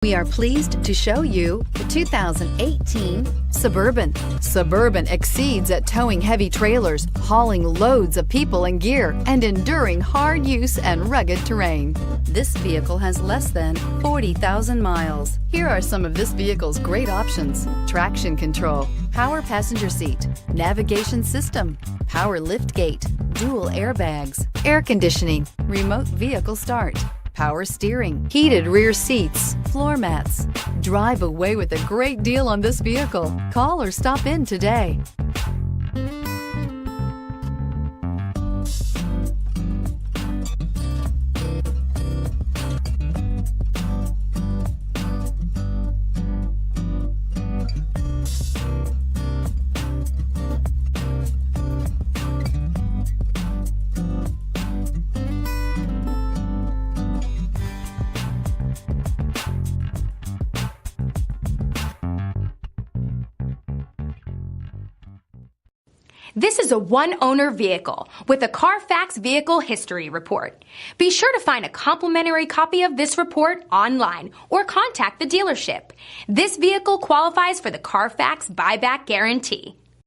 We are pleased to show you the 2018 Suburban. Suburban exceeds at towing heavy trailers, hauling loads of people and gear, and enduring hard use and rugged terrain. This vehicle has less than 40,000 miles. Here are some of this vehicle's great options: traction control, power passenger seat, navigation system, power lift gate, dual airbags, air conditioning, remote vehicle start, power steering, heated rear seats, floor mats. Drive away with a great deal on this vehicle. Call or stop in today. This is a one-owner vehicle with a CARFAX Vehicle History Report. Be sure to find a complimentary copy of this report online or contact the dealership. This vehicle qualifies for the CARFAX Buyback Guarantee.